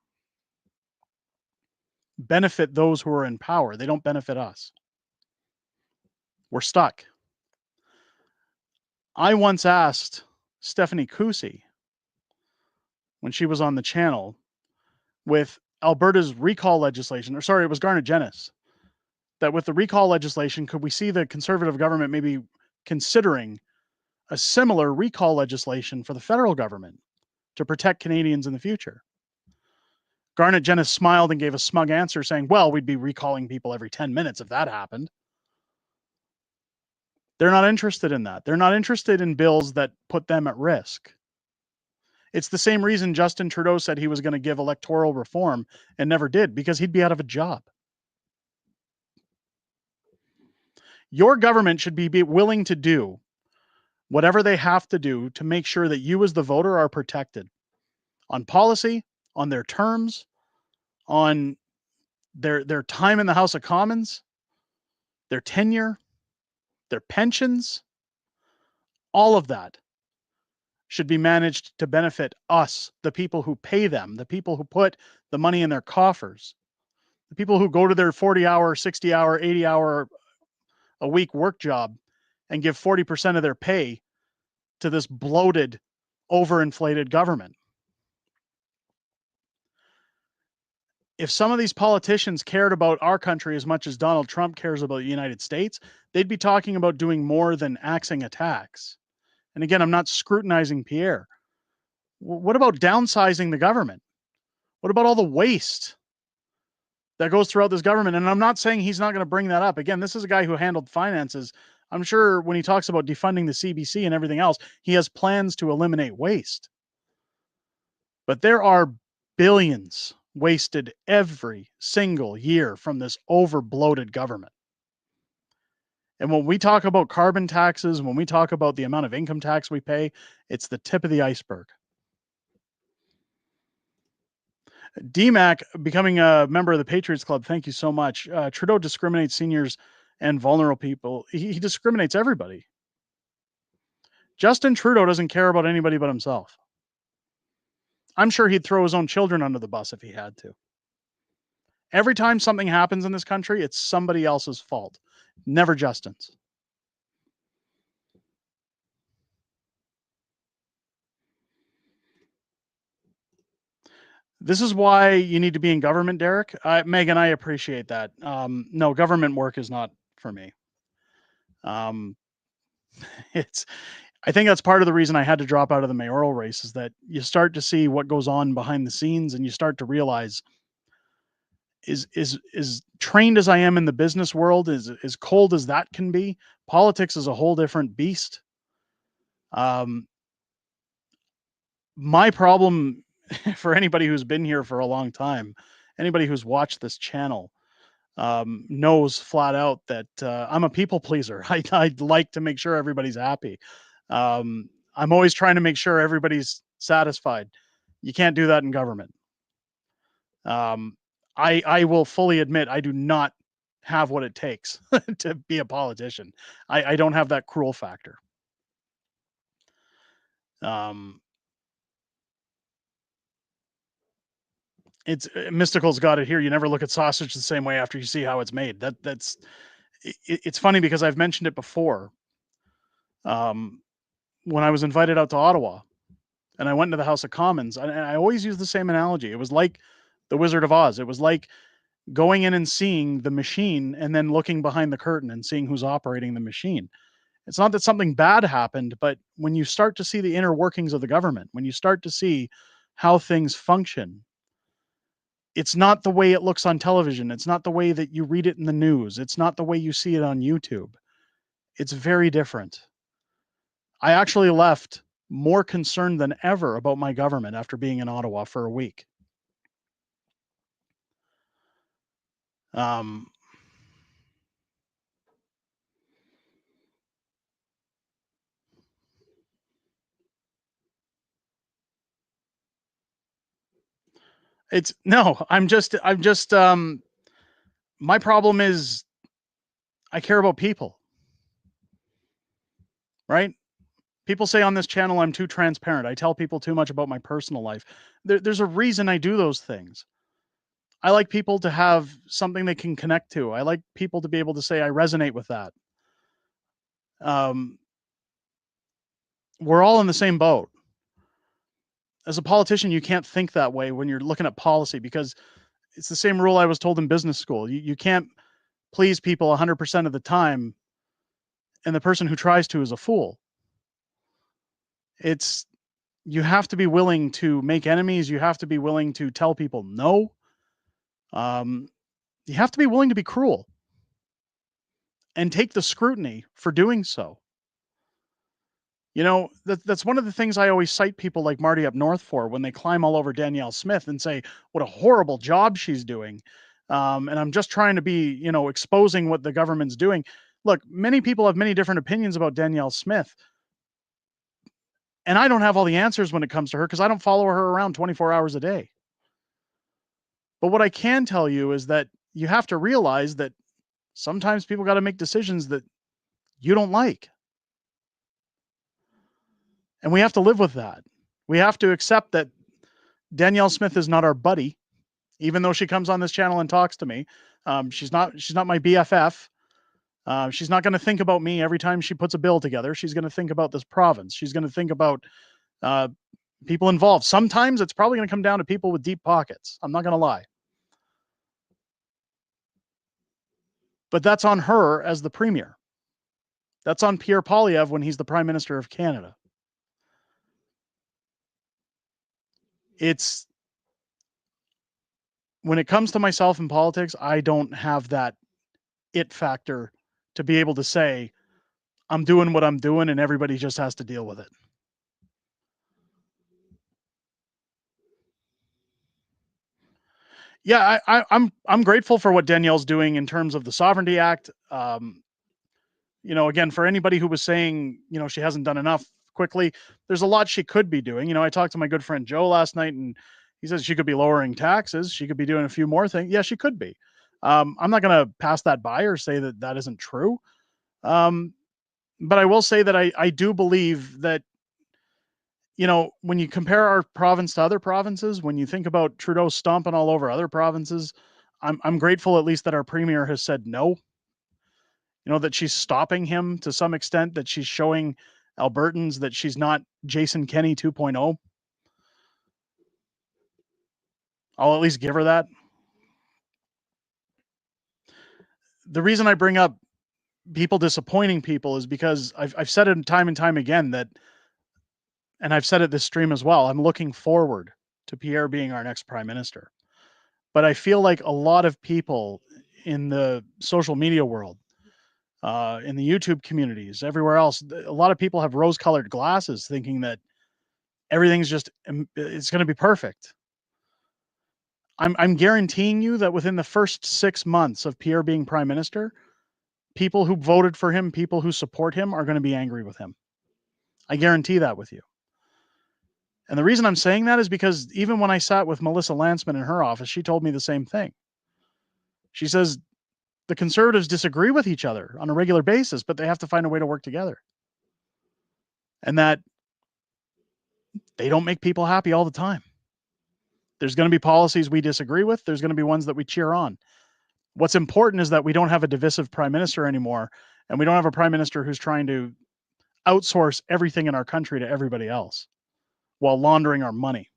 benefit those who are in power. They don't benefit us. We're stuck. I once asked Stephanie Cousy when she was on the channel with Alberta's recall legislation, or sorry, it was Garnet Jennis, that with the recall legislation, could we see the Conservative government maybe considering a similar recall legislation for the federal government to protect Canadians in the future? Garnet Jennis smiled and gave a smug answer saying, well, we'd be recalling people every 10 minutes if that happened. They're not interested in that. They're not interested in bills that put them at risk. It's the same reason Justin Trudeau said he was going to give electoral reform and never did, because he'd be out of a job. Your government should be willing to do whatever they have to do to make sure that you as the voter are protected on policy, on their terms, on their time in the House of Commons, their tenure, their pensions. All of that should be managed to benefit us, the people who pay them, the people who put the money in their coffers, the people who go to their 40-hour, 60-hour, 80-hour a week work job and give 40% of their pay to this bloated, overinflated government. If some of these politicians cared about our country as much as Donald Trump cares about the United States, they'd be talking about doing more than axing a tax. And again, I'm not scrutinizing Pierre. What about downsizing the government? What about all the waste that goes throughout this government? And I'm not saying he's not going to bring that up. Again, this is a guy who handled finances. I'm sure when he talks about defunding the CBC and everything else, he has plans to eliminate waste. But there are billions wasted every single year from this over-bloated government. And when we talk about carbon taxes, when we talk about the amount of income tax we pay, it's the tip of the iceberg. DMAC becoming a member of the Patriots Club. Thank you so much. Trudeau discriminates seniors and vulnerable people. He discriminates everybody. Justin Trudeau doesn't care about anybody but himself. I'm sure he'd throw his own children under the bus if he had to. Every time something happens in this country, it's somebody else's fault, never Justin's. This is why you need to be in government, Derek. Megan, I appreciate that. No, government work is not for me. Um, it's I think that's part of the reason I had to drop out of the mayoral race, is that you start to see what goes on behind the scenes, and you start to realize, is trained as I am in the business world, is as cold as that can be, politics is a whole different beast. Um, my problem for anybody who's been here for a long time, anybody who's watched this channel, knows flat out that I'm a people pleaser. I'd like to make sure everybody's happy. I'm always trying to make sure everybody's satisfied. You can't do that in government. I will fully admit I do not have what it takes to be a politician. I don't have that cruel factor. Um, it's Mystical's got it here. You never look at sausage the same way after you see how it's made. It's funny because I've mentioned it before. Um, when I was invited out to Ottawa, and I went into the House of Commons, and I always use the same analogy. It was like the Wizard of Oz. It was like going in and seeing the machine and then looking behind the curtain and seeing who's operating the machine. It's not that something bad happened, but when you start to see the inner workings of the government, when you start to see how things function, it's not the way it looks on television. It's not the way that you read it in the news. It's not the way you see it on YouTube. It's very different. I actually left more concerned than ever about my government after being in Ottawa for a week. Um, it's no, I'm just, my problem is I care about people, right? People say on this channel I'm too transparent. I tell people too much about my personal life. There's a reason I do those things. I like people to have something they can connect to. I like people to be able to say I resonate with that. Um, we're all in the same boat. As a politician, you can't think that way when you're looking at policy, because it's the same rule I was told in business school. You can't please people 100% of the time, and the person who tries to is a fool. It's You have to be willing to make enemies. You have to be willing to tell people no. Um, you have to be willing to be cruel and take the scrutiny for doing so. You know, that's one of the things I always cite people like Marty up north for, when they climb all over Danielle Smith and say what a horrible job she's doing. And I'm just trying to be, exposing what the government's doing. Look, many people have many different opinions about Danielle Smith, and I don't have all the answers when it comes to her because I don't follow her around 24 hours a day. But what I can tell you is that you have to realize that sometimes people got to make decisions that you don't like. And we have to live with that. We have to accept that Danielle Smith is not our buddy, even though she comes on this channel and talks to me. She's not my BFF. She's not going to think about me every time she puts a bill together. She's going to think about this province. She's going to think about people involved. Sometimes it's probably going to come down to people with deep pockets. I'm not going to lie. But that's on her as the premier. That's on Pierre Poilievre when he's the Prime Minister of Canada. It's When it comes to myself in politics, I don't have that it factor to be able to say I'm doing what I'm doing and everybody just has to deal with it. Yeah, I'm grateful for what Danielle's doing in terms of the Sovereignty Act. Again, for anybody who was saying, she hasn't done enough quickly, there's a lot she could be doing. I talked to my good friend Joe last night, and he says she could be lowering taxes. She could be doing a few more things. Yeah, she could be. I'm not going to pass that by or say that that isn't true. But I will say that I do believe that, when you compare our province to other provinces, when you think about Trudeau stomping all over other provinces, I'm grateful at least that our premier has said no. That she's stopping him to some extent, that she's showing Albertans that she's not Jason Kenney 2.0. I'll at least give her that. The reason I bring up people disappointing people is because I've said it time and time again that, and I've said it this stream as well, I'm looking forward to Pierre being our next prime minister. But I feel like a lot of people in the social media world, in the YouTube communities, everywhere else, a lot of people have rose-colored glasses thinking that everything's just, it's going to be perfect. I'm guaranteeing you that within the first 6 months of Pierre being prime minister, people who voted for him, people who support him are going to be angry with him. I guarantee that with you. And the reason I'm saying that is because even when I sat with Melissa Lantsman in her office, she told me the same thing. She says the Conservatives disagree with each other on a regular basis, but they have to find a way to work together. And that they don't make people happy all the time. There's going to be policies we disagree with. There's going to be ones that we cheer on. What's important is that we don't have a divisive prime minister anymore, and we don't have a prime minister who's trying to outsource everything in our country to everybody else while laundering our money.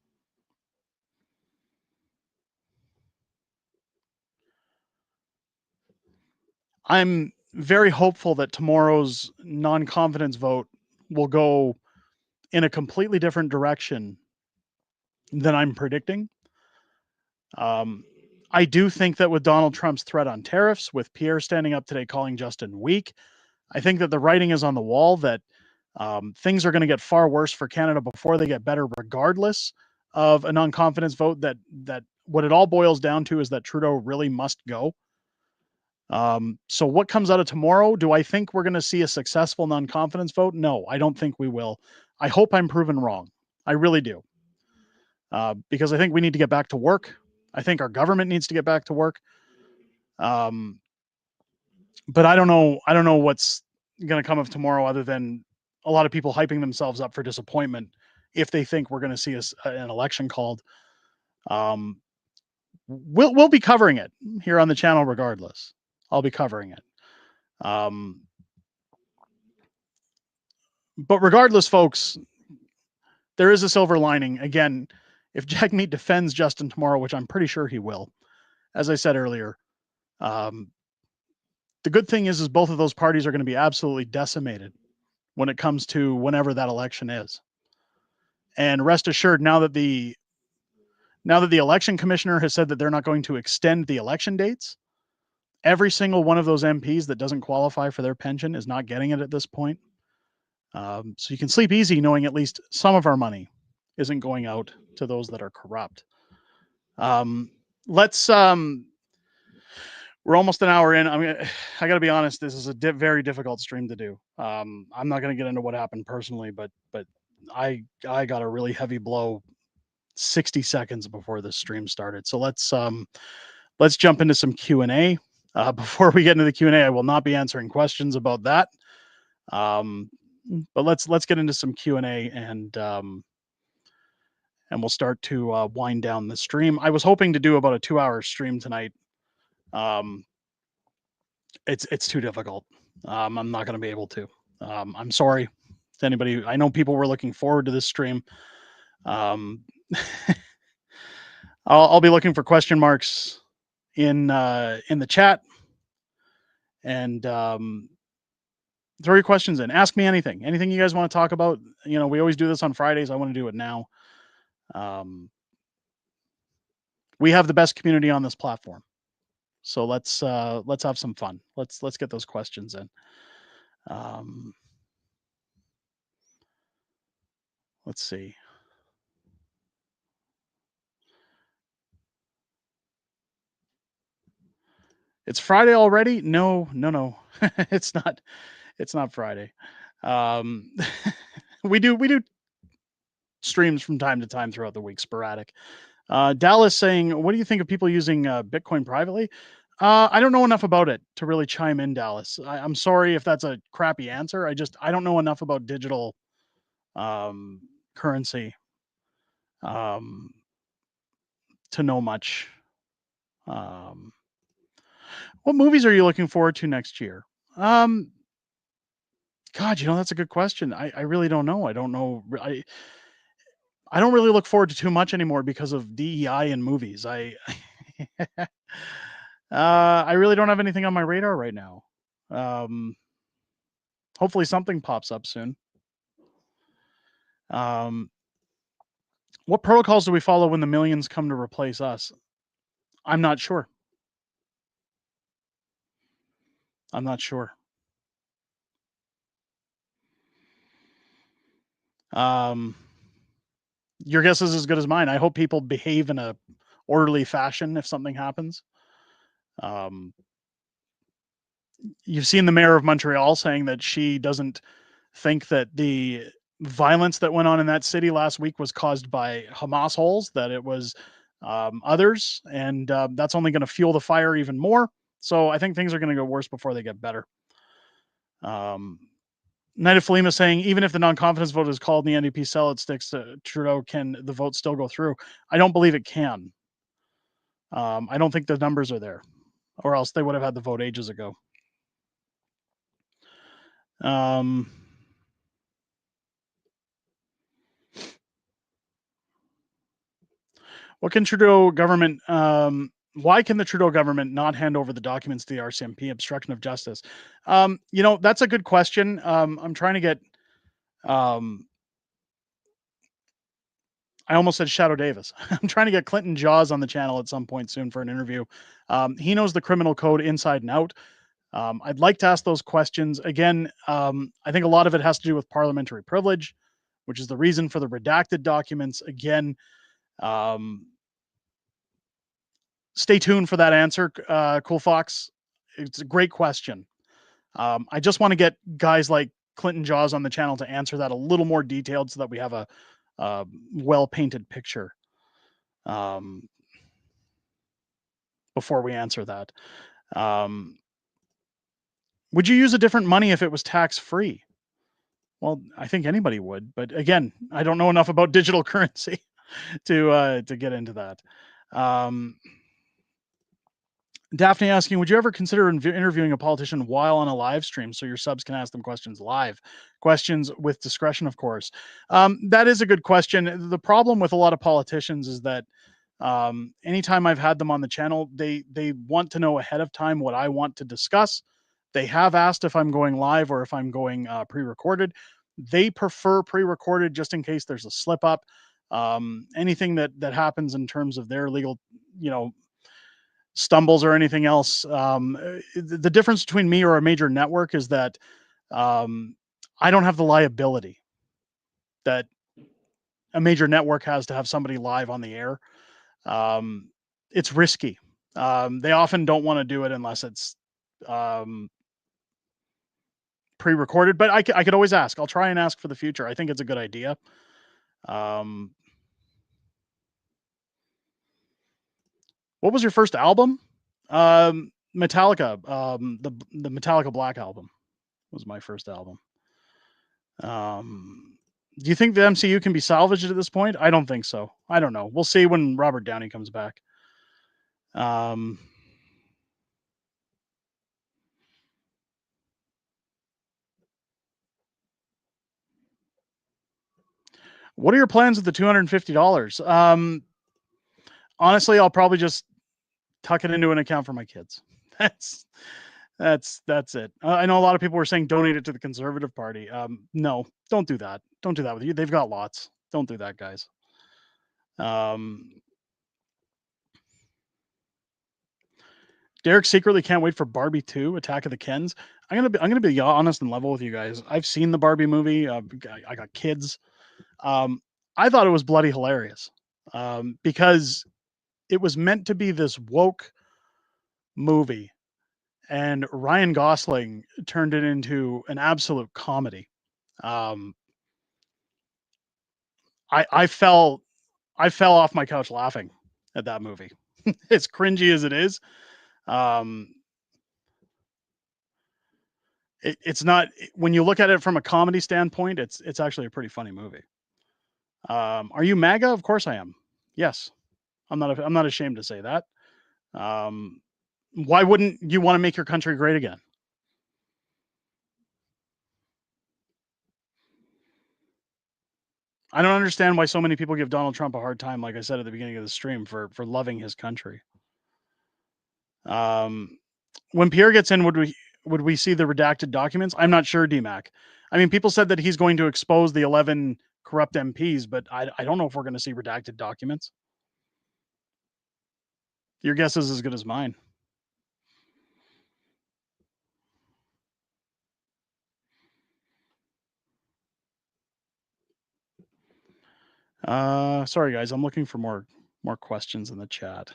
I'm very hopeful that tomorrow's non-confidence vote will go in a completely different direction than I'm predicting. I do think that with Donald Trump's threat on tariffs, with Pierre standing up today calling Justin weak, I think that the writing is on the wall that things are going to get far worse for Canada before they get better, regardless of a non-confidence vote. That what it all boils down to is that Trudeau really must go. So what comes out of tomorrow? Do I think we're going to see a successful non-confidence vote? No, I don't think we will. I hope I'm proven wrong. I really do. Because I think we need to get back to work. I think our government needs to get back to work. But I don't know what's going to come of tomorrow other than a lot of people hyping themselves up for disappointment if they think we're going to see an election called. We'll be covering it here on the channel regardless. I'll be covering it. But regardless, folks, there is a silver lining. Again, if Jagmeet defends Justin tomorrow, which I'm pretty sure he will, as I said earlier, the good thing is both of those parties are going to be absolutely decimated when it comes to whenever that election is. And rest assured, now that the election commissioner has said that they're not going to extend the election dates, every single one of those MPs that doesn't qualify for their pension is not getting it at this point. So you can sleep easy knowing at least some of our money isn't going out to those that are corrupt. We're almost an hour in. I mean, I got to be honest. This is a very difficult stream to do. I'm not going to get into what happened personally, but I got a really heavy blow 60 seconds before this stream started. So let's jump into some Q&A. Before we get into the Q&A, I will not be answering questions about that. But let's get into some Q&A and we'll start to wind down the stream. I was hoping to do about a 2-hour stream tonight. It's too difficult. I'm not going to be able to. I'm sorry to anybody. I know people were looking forward to this stream. I'll be looking for question marks in the chat and throw your questions in. Ask me anything you guys want to talk about. You know, we always do this on Fridays. I want to do it now. We have the best community on this platform, so let's have some fun. Let's get those questions in. Let's see. It's Friday already? No. It's not. It's not Friday. We do streams from time to time throughout the week, sporadic. Dallas saying, what do you think of people using Bitcoin privately? I don't know enough about it to really chime in, Dallas. I'm sorry if that's a crappy answer. I don't know enough about digital currency to know much. What movies are you looking forward to next year? God, that's a good question. I really don't know. I don't know. I don't really look forward to too much anymore because of DEI in movies. I really don't have anything on my radar right now. Hopefully something pops up soon. What protocols do we follow when the millions come to replace us? I'm not sure. I'm not sure. Your guess is as good as mine. I hope people behave in a orderly fashion if something happens. You've seen the mayor of Montreal saying that she doesn't think that the violence that went on in that city last week was caused by Hamas holes, that it was others, and that's only going to fuel the fire even more. So I think things are going to go worse before they get better. Knight of Falima saying, even if the non-confidence vote is called and the NDP sell its sticks to Trudeau, can the vote still go through? I don't believe it can. I don't think the numbers are there, or else they would have had the vote ages ago. What can Trudeau government? Why can the Trudeau government not hand over the documents to the RCMP? Obstruction of justice. That's a good question. I'm trying to get. I almost said Shadow Davis. I'm trying to get Clinton Jaws on the channel at some point soon for an interview. He knows the criminal code inside and out. I'd like to ask those questions again. I think a lot of it has to do with parliamentary privilege, which is the reason for the redacted documents. Again, stay tuned for that answer, Cool Fox. It's a great question. I just want to get guys like Clinton Jaws on the channel to answer that a little more detailed so that we have a well-painted picture before we answer that. Would you use a different money if it was tax-free? Well, I think anybody would, but again, I don't know enough about digital currency to get into that. Daphne asking, would you ever consider interviewing a politician while on a live stream so your subs can ask them questions live? Questions with discretion, of course. That is a good question. The problem with a lot of politicians is that anytime I've had them on the channel, they want to know ahead of time what I want to discuss. They have asked if I'm going live or if I'm going pre-recorded. They prefer pre-recorded just in case there's a slip up. Anything that happens in terms of their legal, stumbles or anything else. The difference between me or a major network is that I don't have the liability that a major network has to have somebody live on the air. It's risky. They often don't want to do it unless it's pre-recorded, but I could always ask. I'll try and ask for the future. I think it's a good idea. What was your first album? Metallica. The Metallica Black album was my first album. Do you think the MCU can be salvaged at this point? I don't think so. I don't know. We'll see when Robert Downey comes back. What are your plans with the $250? Honestly, I'll probably just tuck it into an account for my kids. That's it. I know a lot of people were saying donate it to the Conservative Party. No, don't do that. Don't do that with you. They've got lots. Don't do that, guys. Derek secretly can't wait for Barbie 2, Attack of the Kens. I'm gonna be honest and level with you guys. I've seen the Barbie movie. I got kids. I thought it was bloody hilarious because it was meant to be this woke movie, and Ryan Gosling turned it into an absolute comedy. I fell off my couch laughing at that movie. As cringy as it is, it's not, when you look at it from a comedy standpoint, it's actually a pretty funny movie. Are you MAGA? Of course I am. Yes, I'm not ashamed to say that. Why wouldn't you want to make your country great again? I don't understand why so many people give Donald Trump a hard time, like I said at the beginning of the stream, for loving his country. When Pierre gets in, would we see the redacted documents? I'm not sure, DMAC. I mean, people said that he's going to expose the 11 corrupt MPs, but I don't know if we're going to see redacted documents. Your guess is as good as mine. Sorry guys, I'm looking for more questions in the chat.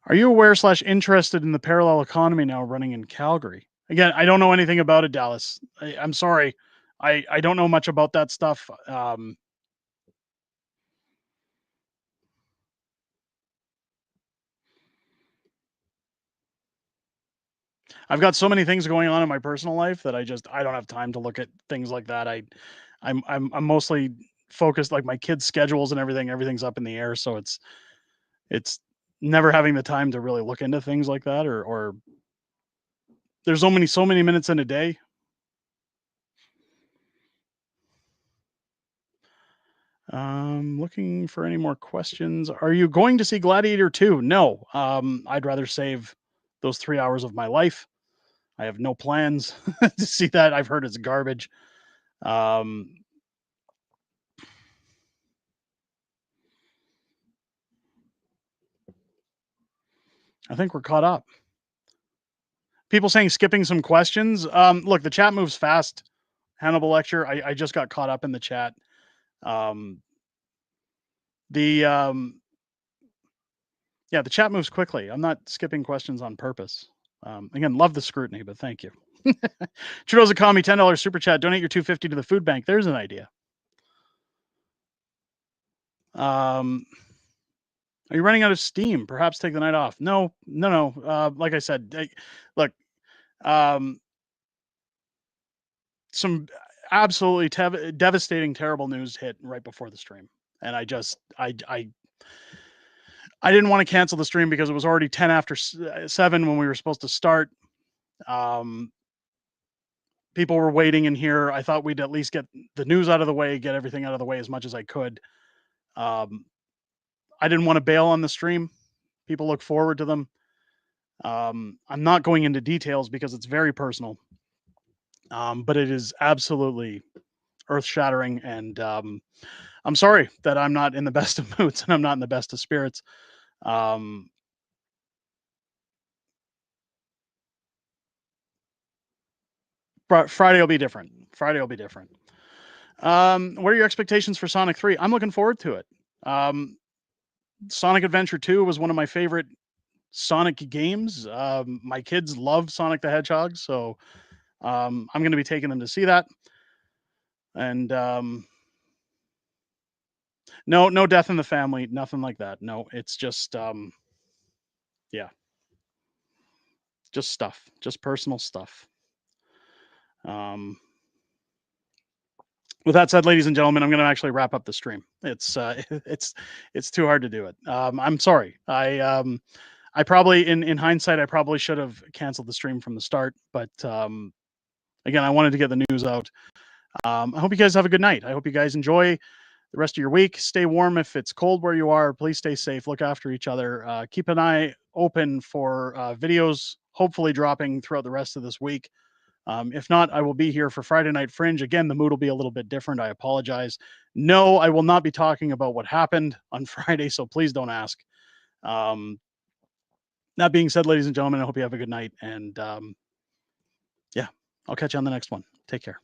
Are you aware / interested in the parallel economy now running in Calgary? Again, I don't know anything about it, Dallas. I'm sorry. I don't know much about that stuff. I've got so many things going on in my personal life that I don't have time to look at things like that. I'm mostly focused, like my kids' schedules and everything's up in the air, so it's never having the time to really look into things like that, or there's so many minutes in a day. Looking for any more questions. Are you going to see Gladiator 2? No. I'd rather save those 3 hours of my life. I have no plans to see that. I've heard it's garbage. I think we're caught up. People saying skipping some questions. Look, the chat moves fast. Hannibal Lecture. I just got caught up in the chat. Yeah, the chat moves quickly. I'm not skipping questions on purpose. Again, love the scrutiny, but thank you. Trudeau's economy, $10 super chat. Donate your $250 to the food bank. There's an idea. Are you running out of steam? Perhaps take the night off. No. Like I said, look, some absolutely devastating, terrible news hit right before the stream, and I didn't want to cancel the stream because it was already 10 after 7 when we were supposed to start. People were waiting in here. I thought we'd at least get the news out of the way, get everything out of the way as much as I could. I didn't want to bail on the stream. People look forward to them. I'm not going into details because it's very personal. But it is absolutely earth-shattering, and I'm sorry that I'm not in the best of moods and I'm not in the best of spirits. Friday will be different. What are your expectations for Sonic 3? I'm looking forward to it. Sonic Adventure 2 was one of my favorite Sonic games. My kids love Sonic the Hedgehog, so I'm going to be taking them to see that. And no death in the family, nothing like that. No, it's just yeah, just stuff, just personal stuff. With that said, ladies and gentlemen, I'm going to actually wrap up the stream. It's too hard to do it. I'm sorry. I probably, in hindsight, I probably should have canceled the stream from the start. But again, I wanted to get the news out. I hope you guys have a good night. I hope you guys enjoy the rest of your week. Stay warm if it's cold where you are. Please stay safe. Look after each other. Keep an eye open for videos, hopefully dropping throughout the rest of this week. If not, I will be here for Friday Night Fringe. Again, the mood will be a little bit different. I apologize. No, I will not be talking about what happened on Friday, so please don't ask. That being said, ladies and gentlemen, I hope you have a good night. And yeah, I'll catch you on the next one. Take care.